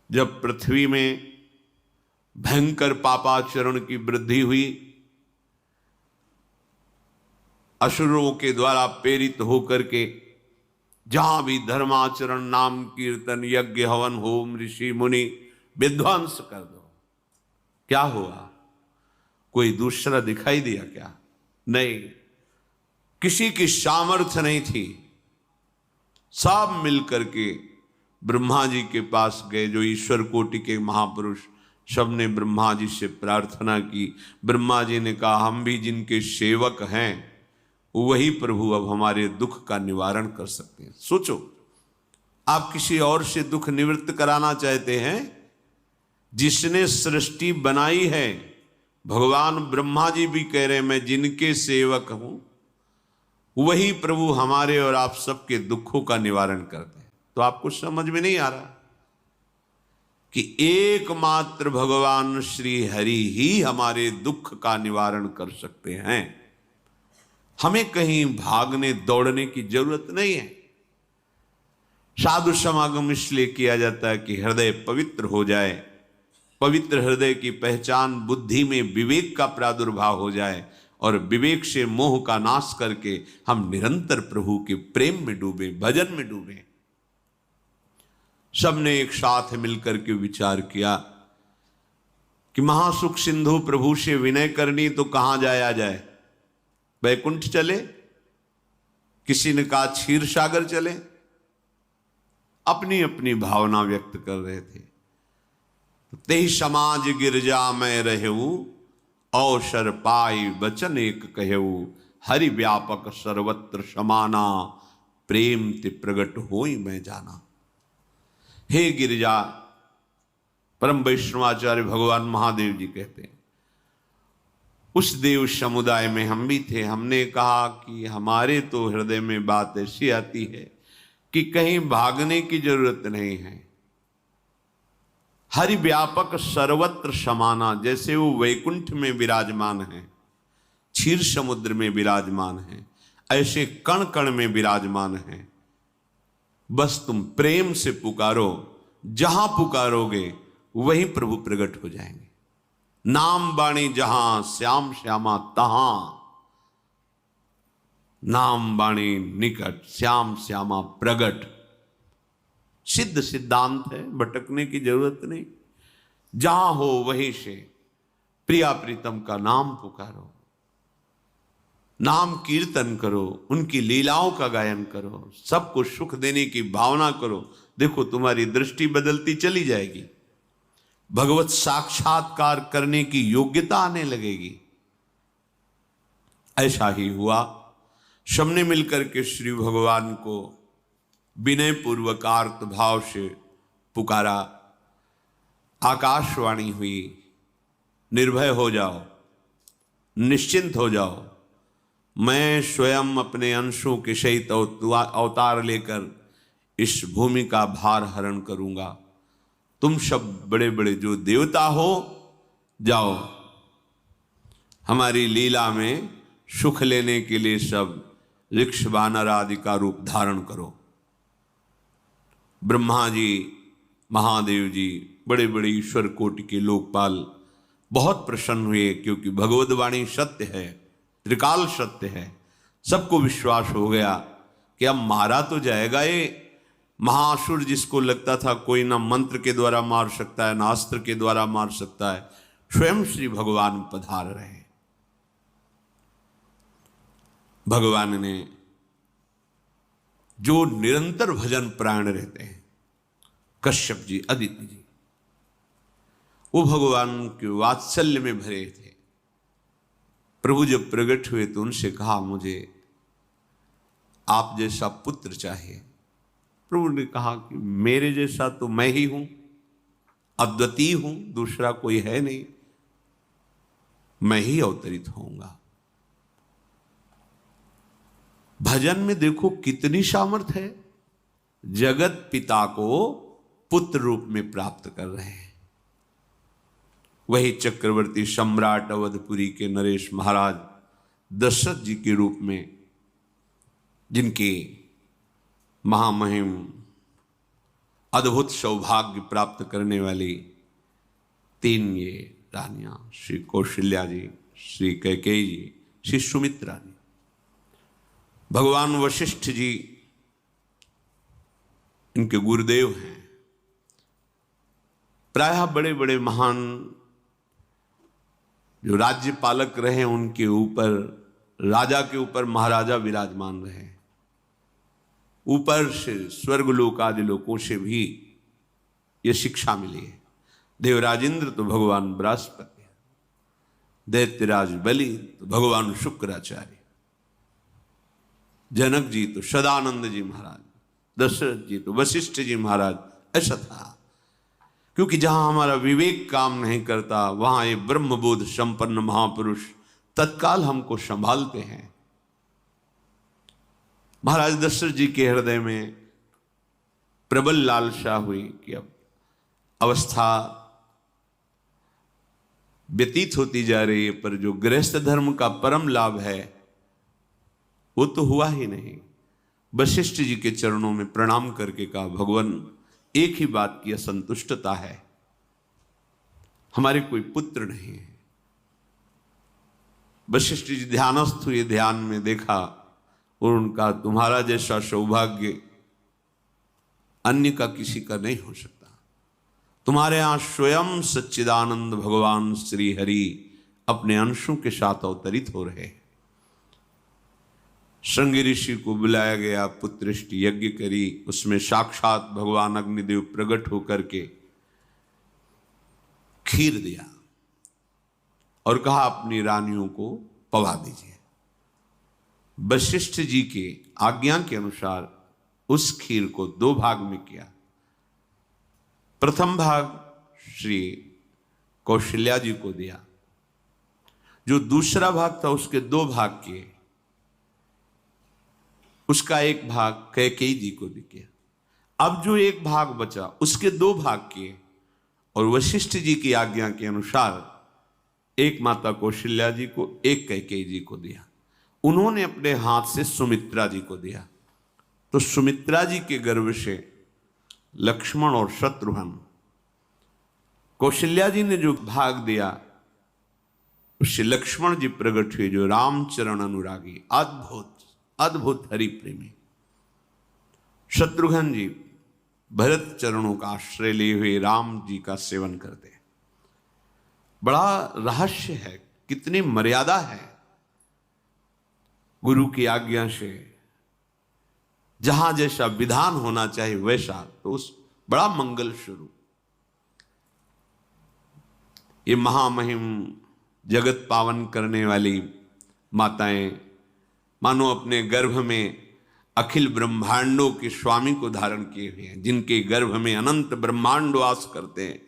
जब पृथ्वी में भयंकर पापाचरण की वृद्धि हुई, असुरों के द्वारा प्रेरित होकर के जहां भी धर्माचरण, नाम कीर्तन, यज्ञ, हवन, होम, ऋषि मुनि विध्वंस कर दो, क्या हुआ? कोई दूसरा दिखाई दिया क्या? नहीं, किसी की सामर्थ्य नहीं थी। सब मिलकर के ब्रह्मा जी के पास गए, जो ईश्वर कोटि के महापुरुष, सबने ब्रह्मा जी से प्रार्थना की। ब्रह्मा जी ने कहा, हम भी जिनके सेवक हैं वही प्रभु अब हमारे दुख का निवारण कर सकते हैं। सोचो, आप किसी और से दुख निवृत्त कराना चाहते हैं? जिसने सृष्टि बनाई है, भगवान ब्रह्मा जी भी कह रहे हैं मैं जिनके सेवक हूं, वही प्रभु हमारे और आप सबके दुखों का निवारण करते हैं। तो आपको समझ में नहीं आ रहा कि एकमात्र भगवान श्री हरि ही हमारे दुख का निवारण कर सकते हैं। हमें कहीं भागने दौड़ने की जरूरत नहीं है। साधु समागम इसलिए किया जाता है कि हृदय पवित्र हो जाए, पवित्र हृदय की पहचान बुद्धि में विवेक का प्रादुर्भाव हो जाए, और विवेक से मोह का नाश करके हम निरंतर प्रभु के प्रेम में डूबे, भजन में डूबे। सबने एक साथ मिलकर के विचार किया कि महासुख सिंधु प्रभु से विनय करनी तो कहां जाया जाए? वैकुंठ चले, किसी ने कहा क्षीर सागर चले। अपनी अपनी भावना व्यक्त कर रहे थे। ते समाज गिरजा में रहू, अवसर पाई वचन एक कहू, हरि व्यापक सर्वत्र समाना, प्रेम ते प्रगट होई मैं जाना। हे गिरिजा, परम वैष्णवाचार्य भगवान महादेव जी कहते हैं, उस देव समुदाय में हम भी थे। हमने कहा कि हमारे तो हृदय में बात ऐसी आती है कि कहीं भागने की जरूरत नहीं है। हरि व्यापक सर्वत्र समाना, जैसे वो वैकुंठ में विराजमान है, क्षीर समुद्र में विराजमान है, ऐसे कण कण में विराजमान है। बस तुम प्रेम से पुकारो, जहां पुकारोगे वहीं प्रभु प्रकट हो जाएंगे। नाम बाणी जहां, श्याम श्यामा तहां, नाम बाणी निकट, श्याम श्यामा प्रगट। सिद्ध सिद्धांत है, भटकने की जरूरत नहीं। जहां हो वहीं से प्रिया प्रीतम का नाम पुकारो, नाम कीर्तन करो, उनकी लीलाओं का गायन करो, सबको सुख देने की भावना करो। देखो, तुम्हारी दृष्टि बदलती चली जाएगी, भगवत साक्षात्कार करने की योग्यता आने लगेगी। ऐसा ही हुआ। सबने मिलकर के श्री भगवान को विनय पूर्वक आर्त भाव से पुकारा। आकाशवाणी हुई, निर्भय हो जाओ, निश्चिंत हो जाओ, मैं स्वयं अपने अंशों के सहित अवतार लेकर इस भूमि का भार हरण करूंगा। तुम सब बड़े बड़े जो देवता हो, जाओ हमारी लीला में सुख लेने के लिए सब ऋक्ष वानर आदि का रूप धारण करो। ब्रह्मा जी, महादेव जी, बड़े बड़े ईश्वर कोटि के लोकपाल बहुत प्रसन्न हुए, क्योंकि भगवद वाणी सत्य है, त्रिकाल सत्य है। सबको विश्वास हो गया कि अब मारा तो जाएगा ये महासुर, जिसको लगता था कोई ना मंत्र के द्वारा मार सकता है, ना अस्त्र के द्वारा मार सकता है। स्वयं श्री भगवान पधार रहे। भगवान ने जो निरंतर भजन प्राण रहते हैं, कश्यप जी, अदिति जी, वो भगवान के वात्सल्य में भरे थे। प्रभु जब प्रकट हुए तो उनसे कहा, मुझे आप जैसा पुत्र चाहिए। प्रभु ने कहा कि मेरे जैसा तो मैं ही हूं, अद्वितीय हूं, दूसरा कोई है नहीं, मैं ही अवतरित होऊंगा। भजन में देखो कितनी सामर्थ्य है। जगत पिता को पुत्र रूप में प्राप्त कर रहे हैं। वही चक्रवर्ती सम्राट अवधपुरी के नरेश महाराज दशरथ जी के रूप में, जिनके महामहिम अद्भुत सौभाग्य प्राप्त करने वाली 3 ये रानियां, श्री कौशल्या जी, श्री कैकेयी जी, श्री सुमित्रा जी। भगवान वशिष्ठ जी इनके गुरुदेव हैं। प्रायः बड़े बड़े महान जो राज्य पालक रहे उनके ऊपर, राजा के ऊपर महाराजा विराजमान रहे। ऊपर से स्वर्गलोक आदि लोकों से भी ये शिक्षा मिली है। देवराजेंद्र तो भगवान बृहस्पति, दैत्यराज बलि तो भगवान शुक्राचार्य, जनक जी तो सदानंद जी महाराज, दशरथ जी तो वशिष्ठ जी महाराज। ऐसा था क्योंकि जहां हमारा विवेक काम नहीं करता वहां ये ब्रह्मबोध संपन्न महापुरुष तत्काल हमको संभालते हैं। महाराज दशरथ जी के हृदय में प्रबल लालसा हुई कि अब अवस्था व्यतीत होती जा रही है, पर जो गृहस्थ धर्म का परम लाभ है वो तो हुआ ही नहीं। वशिष्ठ जी के चरणों में प्रणाम करके कहा, भगवान एक ही बात की असंतुष्टता है, हमारे कोई पुत्र नहीं है। वशिष्ठ जी ध्यानस्थ हुए, ध्यान में देखा और उनका, तुम्हारा जैसा सौभाग्य अन्य का किसी का नहीं हो सकता। तुम्हारे यहां स्वयं सच्चिदानंद भगवान श्री हरि अपने अंशों के साथ अवतरित हो रहे हैं। श्रृंगी ऋषि को बुलाया गया, पुत्रष्टि यज्ञ करी, उसमें साक्षात भगवान अग्निदेव प्रकट होकर के खीर दिया और कहा अपनी रानियों को पवा दीजिए। वशिष्ठ जी के आज्ञा के अनुसार उस खीर को 2 भाग में किया। प्रथम भाग श्री कौशल्या जी को दिया, जो दूसरा भाग था उसके 2 भाग किए, उसका 1 भाग कैकेयी जी को दिया। अब जो 1 भाग बचा उसके 2 भाग किए और वशिष्ठ जी की आज्ञा के अनुसार 1 माता कौशल्या जी को, 1 कैकेयी जी को दिया। उन्होंने अपने हाथ से सुमित्रा जी को दिया। तो सुमित्रा जी के गर्भ से लक्ष्मण और शत्रुघ्न, कौशल्या जी ने जो भाग दिया उससे लक्ष्मण जी प्रकट हुए, जो रामचरण अनुरागी, अद्भुत अद्भुत हरि प्रेमी। शत्रुघ्न जी भरत चरणों का आश्रय लिए हुए राम जी का सेवन करते हैं। बड़ा रहस्य है, कितनी मर्यादा है। गुरु की आज्ञा से जहां जैसा विधान होना चाहिए वैसा, तो उस बड़ा मंगल शुरू। ये महामहिम जगत पावन करने वाली माताएं मानो अपने गर्भ में अखिल ब्रह्मांडों के स्वामी को धारण किए हुए हैं। जिनके गर्भ में अनंत ब्रह्मांड वास करते हैं,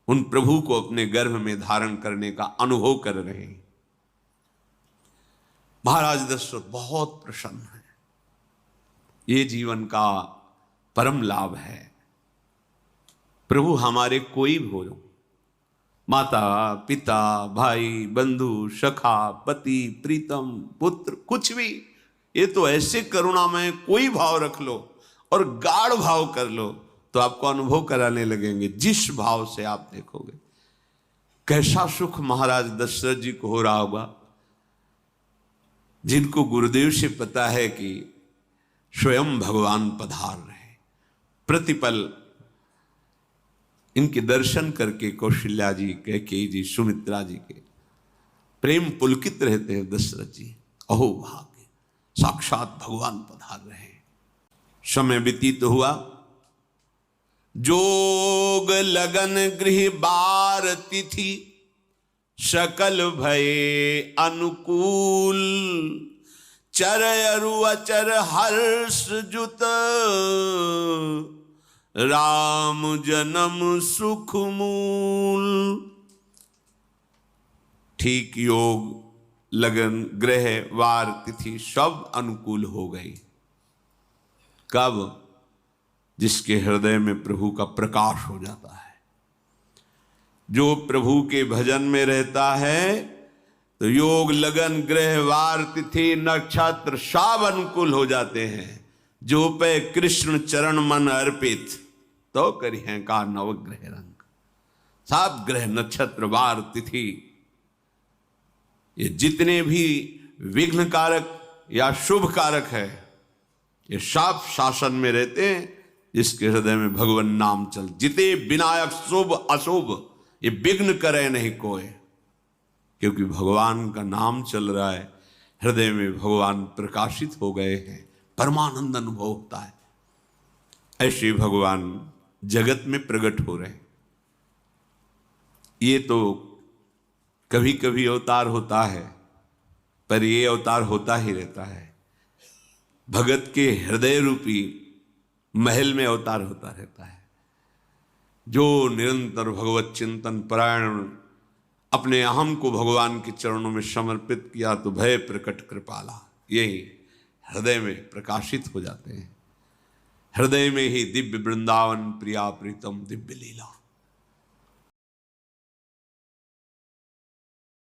उन प्रभु को अपने गर्भ में धारण करने का अनुभव कर रहे हैं। महाराज दशरथ बहुत प्रसन्न है। ये जीवन का परम लाभ है। प्रभु हमारे कोई भी हो, माता पिता भाई बंधु सखा पति प्रीतम पुत्र, कुछ भी, ये तो ऐसे करुणामय कोई भाव रख लो और गाढ़ भाव कर लो तो आपको अनुभव कराने लगेंगे। जिस भाव से आप देखोगे कैसा सुख महाराज दशरथ जी को हो रहा होगा, जिनको गुरुदेव से पता है कि स्वयं भगवान पधार रहे। प्रतिपल इनके दर्शन करके कौशल्या जी, कैकेयी जी, सुमित्रा जी के प्रेम पुलकित रहते हैं। दशरथ जी अहो भाग्य, साक्षात भगवान पधार रहे। समय व्यतीत हुआ, जोग लगन गृह बार तिथि, सकल भये अनुकूल, चर अरु अचर हर्ष जुत, राम जन्म सुख मूल। ठीक योग लगन ग्रह वार तिथि सब अनुकूल हो गई। कब? जिसके हृदय में प्रभु का प्रकाश हो जाता है। जो प्रभु के भजन में रहता है तो योग लगन ग्रह वार तिथि नक्षत्र सब अनुकूल हो जाते हैं। जो पे कृष्ण चरण मन अर्पित, तो करी हैं का नवग्रह रंग। 7 ग्रह नक्षत्र वार तिथि ये जितने भी विघ्न कारक या शुभ कारक है ये सब शासन में रहते हैं। जिसके हृदय में भगवान नाम चल जिते विनायक शुभ अशुभ ये विघ्न करे नहीं कोई, क्योंकि भगवान का नाम चल रहा है, हृदय में भगवान प्रकाशित हो गए हैं, परमानंद अनुभव होता है। ऐसे भगवान जगत में प्रकट हो रहे हैं। ये तो कभी कभी अवतार होता है, पर ये अवतार होता ही रहता है। भगत के हृदय रूपी महल में अवतार होता रहता है। जो निरंतर भगवत चिंतन परायण अपने अहम को भगवान के चरणों में समर्पित किया तो भय प्रकट कृपाला यही हृदय में प्रकाशित हो जाते हैं। हृदय में ही दिव्य वृंदावन प्रिया प्रीतम दिव्य लीला।